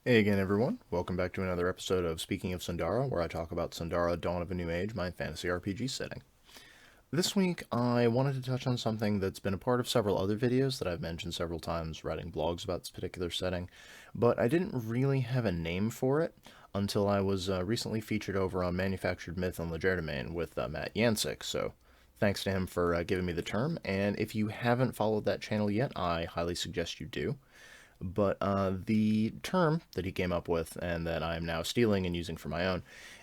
Hey again, everyone. Welcome back to another episode of Speaking of Sundara, where I talk about Sundara Dawn of a New Age, my fantasy RPG setting. This week, I wanted to touch on something that's been a part of several other videos that I've mentioned several times, writing blogs about this particular setting, but I didn't really have a name for it until I was recently featured over on Manufactured Myth on Legerdemain with Matt Yancic, so thanks to him for giving me the term, and if you haven't followed that channel yet, I highly suggest you do. But the term that he came up with, and that I'm now stealing and using for my own,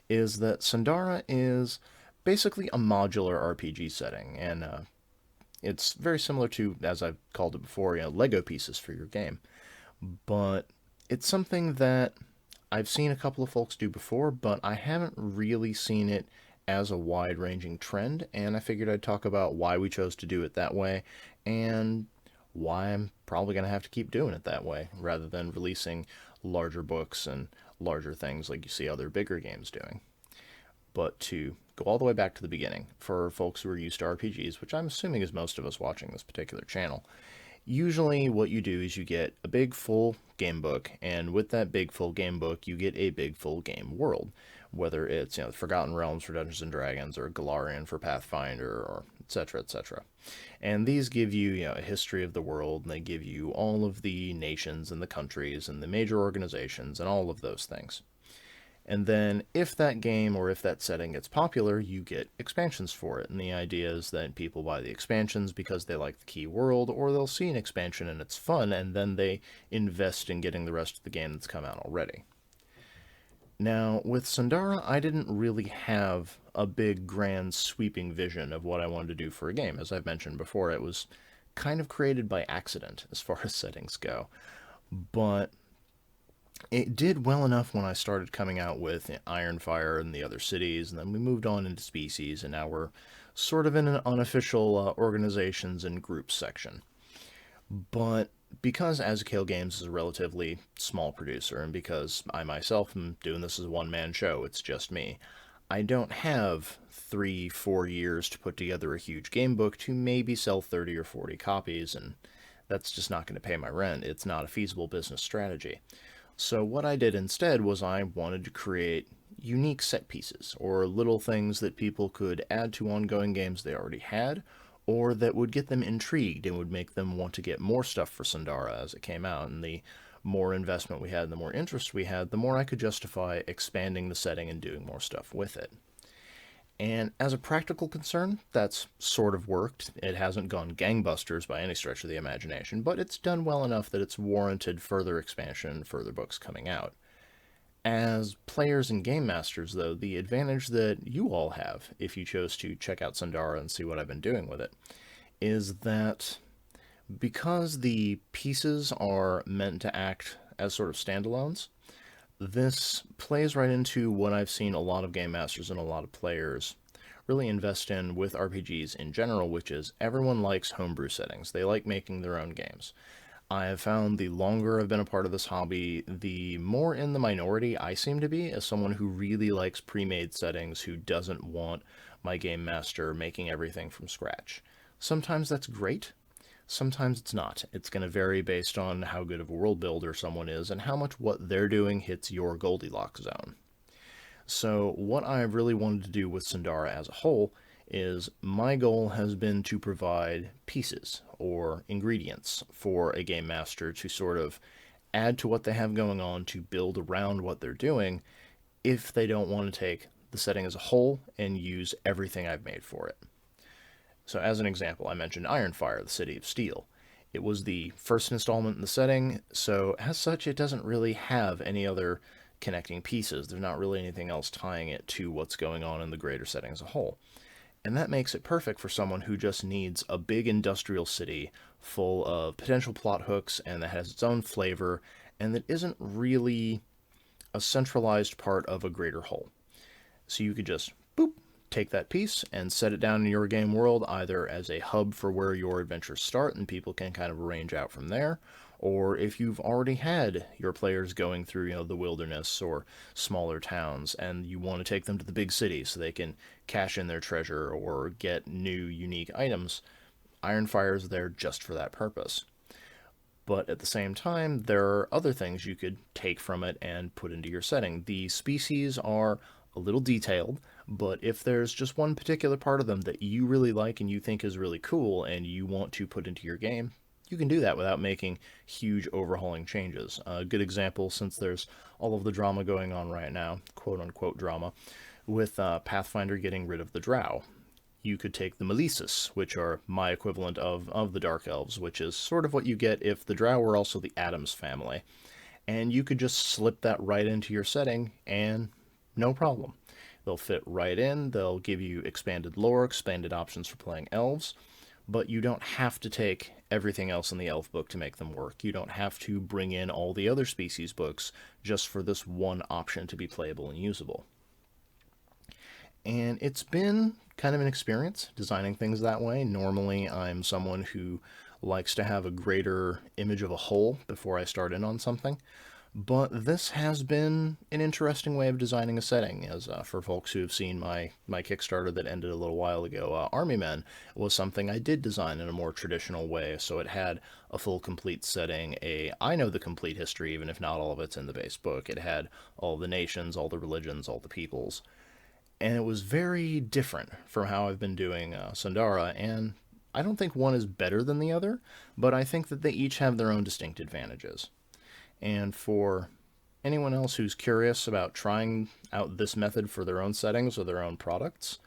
is that Sundara is basically a modular RPG setting, and it's very similar to, as I've called it before, Lego pieces for your game. But it's something that I've seen a couple of folks do before, but I haven't really seen it as a wide-ranging trend, and I figured I'd talk about why we chose to do it that way, and why I'm probably going to have to keep doing it that way, rather than releasing larger books and larger things like you see other bigger games doing. But to go all the way back to the beginning, for folks who are used to RPGs, which I'm assuming is most of us watching this particular channel, usually what you do is you get a big full game book, and with that big full game book, you get a big full game world. Whether it's the Forgotten Realms for Dungeons and Dragons, or Galarian for Pathfinder, or etc., etc. And these give you, a history of the world, and they give you all of the nations and the countries and the major organizations and all of those things. And then, if that game or if that setting gets popular, you get expansions for it. And the idea is that people buy the expansions because they like the key world, or they'll see an expansion and it's fun, and then they invest in getting the rest of the game that's come out already. Now, with Sundara, I didn't really have a big, grand, sweeping vision of what I wanted to do for a game. As I've mentioned before, it was kind of created by accident as far as settings go. But it did well enough when I started coming out with Ironfire and the other cities, and then we moved on into species, and now we're sort of in an unofficial organizations and groups section. But because Azukail Games is a relatively small producer, and because I myself am doing this as a one-man show, it's just me, I don't have 3, 4 years to put together a huge game book to maybe sell 30 or 40 copies, and that's just not going to pay my rent. It's not a feasible business strategy. So what I did instead was I wanted to create unique set pieces, or little things that people could add to ongoing games they already had, or that would get them intrigued and would make them want to get more stuff for Sundara as it came out. And the more investment we had and the more interest we had, the more I could justify expanding the setting and doing more stuff with it. And as a practical concern, that's sort of worked. It hasn't gone gangbusters by any stretch of the imagination, but it's done well enough that it's warranted further expansion and further books coming out. As players and game masters, though, the advantage that you all have, if you chose to check out Sundara and see what I've been doing with it, is that because the pieces are meant to act as sort of standalones, this plays right into what I've seen a lot of game masters and a lot of players really invest in with RPGs in general, which is everyone likes homebrew settings. They like making their own games. I have found the longer I've been a part of this hobby, the more in the minority I seem to be as someone who really likes pre-made settings, who doesn't want my game master making everything from scratch. Sometimes that's great, sometimes it's not. It's going to vary based on how good of a world builder someone is and how much what they're doing hits your Goldilocks zone. So what I really wanted to do with Sundara as a whole is my goal has been to provide pieces or ingredients for a game master to sort of add to what they have going on, to build around what they're doing, if they don't want to take the setting as a whole and use everything I've made for it. So as an example, I mentioned Ironfire, the City of Steel. It was the first installment in the setting, so as such it doesn't really have any other connecting pieces. There's not really anything else tying it to what's going on in the greater setting as a whole. And that makes it perfect for someone who just needs a big industrial city full of potential plot hooks and that has its own flavor and that isn't really a centralized part of a greater whole. So you could just, boop, take that piece and set it down in your game world, either as a hub for where your adventures start and people can kind of arrange out from there, or if you've already had your players going through, the wilderness or smaller towns, and you want to take them to the big city so they can cash in their treasure or get new, unique items, Ironfire is there just for that purpose. But at the same time, there are other things you could take from it and put into your setting. The species are a little detailed, but if there's just one particular part of them that you really like and you think is really cool and you want to put into your game, you can do that without making huge overhauling changes. A good example, since there's all of the drama going on right now, quote unquote drama, with Pathfinder getting rid of the drow. You could take the Malesis, which are my equivalent of the Dark Elves, which is sort of what you get if the Drow were also the Adams family. And you could just slip that right into your setting, and no problem. They'll fit right in, they'll give you expanded lore, expanded options for playing elves, but you don't have to take everything else in the elf book to make them work. You don't have to bring in all the other species books just for this one option to be playable and usable. And it's been kind of an experience designing things that way. Normally, I'm someone who likes to have a greater image of a whole before I start in on something. But this has been an interesting way of designing a setting, as for folks who have seen my Kickstarter that ended a little while ago, Army Men was something I did design in a more traditional way, so it had a full complete setting, I know the complete history, even if not all of it's in the base book. It had all the nations, all the religions, all the peoples, and it was very different from how I've been doing Sundara, and I don't think one is better than the other, but I think that they each have their own distinct advantages. And for anyone else who's curious about trying out this method for their own settings or their own products,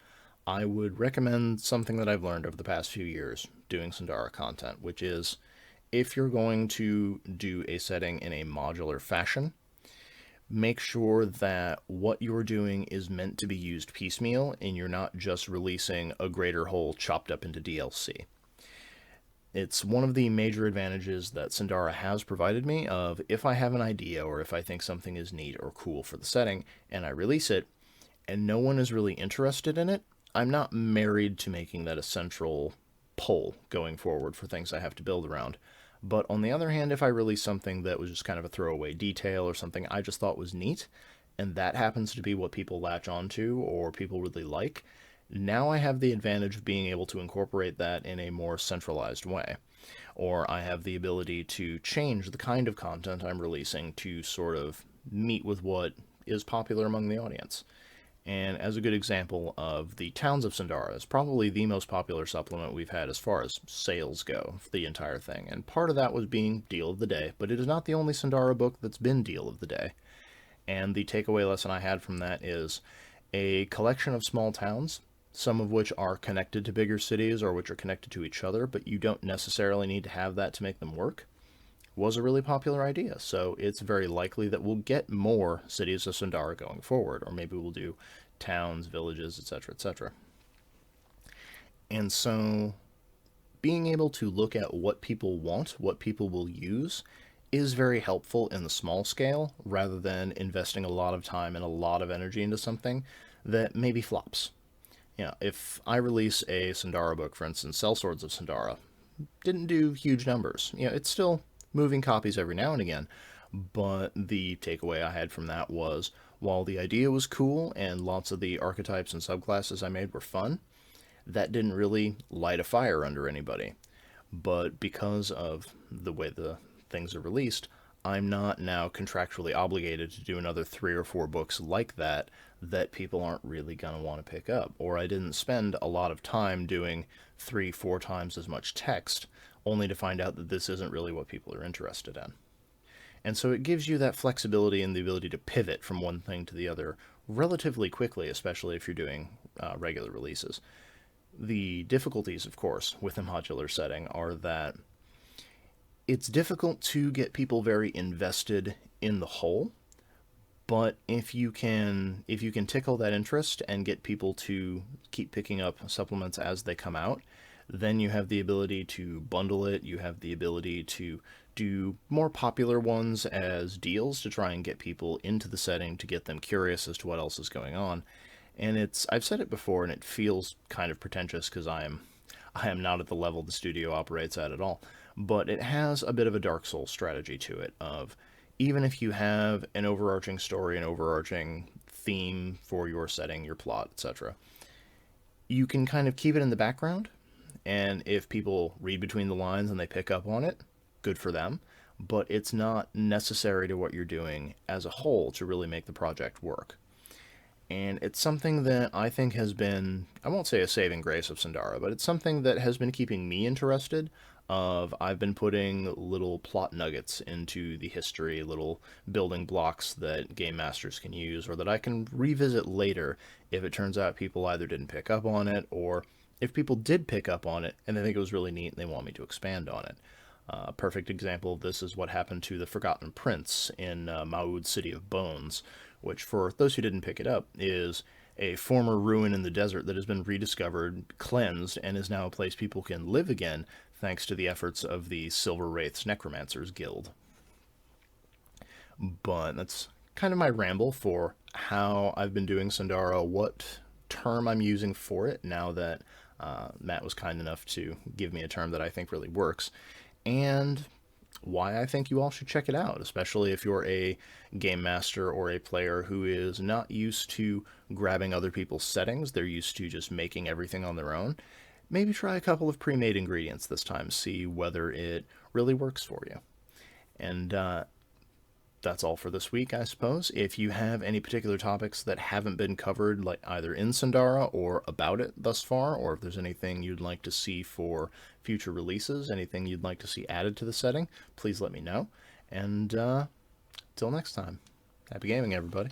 I would recommend something that I've learned over the past few years doing Sundara content, which is if you're going to do a setting in a modular fashion, make sure that what you're doing is meant to be used piecemeal and you're not just releasing a greater whole chopped up into DLC. It's one of the major advantages that Sundara has provided me of if I have an idea or if I think something is neat or cool for the setting and I release it and no one is really interested in it, I'm not married to making that a central pull going forward for things I have to build around. But on the other hand, if I release something that was just kind of a throwaway detail or something I just thought was neat, and that happens to be what people latch onto or people really like, now I have the advantage of being able to incorporate that in a more centralized way. Or I have the ability to change the kind of content I'm releasing to sort of meet with what is popular among the audience. And as a good example of the Towns of Sundara, it's probably the most popular supplement we've had as far as sales go for the entire thing. And part of that was being Deal of the Day, but it is not the only Sundara book that's been Deal of the Day. And the takeaway lesson I had from that is a collection of small towns, some of which are connected to bigger cities or which are connected to each other, but you don't necessarily need to have that to make them work, was a really popular idea. So it's very likely that we'll get more cities of Sundara going forward, or maybe we'll do towns, villages, etc., etc. And so being able to look at what people want, what people will use, is very helpful in the small scale rather than investing a lot of time and a lot of energy into something that maybe flops. If I release a Sundara book, for instance, Sellswords of Sundara, didn't do huge numbers. It's still moving copies every now and again, but the takeaway I had from that was while the idea was cool and lots of the archetypes and subclasses I made were fun, that didn't really light a fire under anybody. But because of the way the things are released, I'm not now contractually obligated to do another 3 or 4 books like that people aren't really going to want to pick up. Or I didn't spend a lot of time doing 3, 4 times as much text only to find out that this isn't really what people are interested in. And so it gives you that flexibility and the ability to pivot from one thing to the other relatively quickly, especially if you're doing regular releases. The difficulties, of course, with a modular setting are that it's difficult to get people very invested in the whole, but if you can tickle that interest and get people to keep picking up supplements as they come out, then you have the ability to bundle it, you have the ability to do more popular ones as deals to try and get people into the setting, to get them curious as to what else is going on. And I've said it before and it feels kind of pretentious because I am not at the level the studio operates at all, but it has a bit of a Dark Souls strategy to it of even if you have an overarching story, an overarching theme for your setting, your plot, etc., you can kind of keep it in the background, and if people read between the lines and they pick up on it, good for them, but it's not necessary to what you're doing as a whole to really make the project work. And it's something that I think has been, I won't say a saving grace of Sundara, but it's something that has been keeping me interested. I've been putting little plot nuggets into the history, little building blocks that game masters can use, or that I can revisit later if it turns out people either didn't pick up on it, or if people did pick up on it and they think it was really neat and they want me to expand on it. A perfect example of this is what happened to the Forgotten Prince in Maud's City of Bones, which, for those who didn't pick it up, is a former ruin in the desert that has been rediscovered, cleansed, and is now a place people can live again thanks to the efforts of the Silver Wraiths Necromancers Guild. But that's kind of my ramble for how I've been doing Sundara, what term I'm using for it now that Matt was kind enough to give me a term that I think really works, and why I think you all should check it out, especially if you're a game master or a player who is not used to grabbing other people's settings. They're used to just making everything on their own. Maybe try a couple of pre-made ingredients this time, see whether it really works for you. And that's all for this week, I suppose. If you have any particular topics that haven't been covered, like either in Sundara or about it thus far, or if there's anything you'd like to see for future releases, anything you'd like to see added to the setting, please let me know. And till next time, happy gaming, everybody.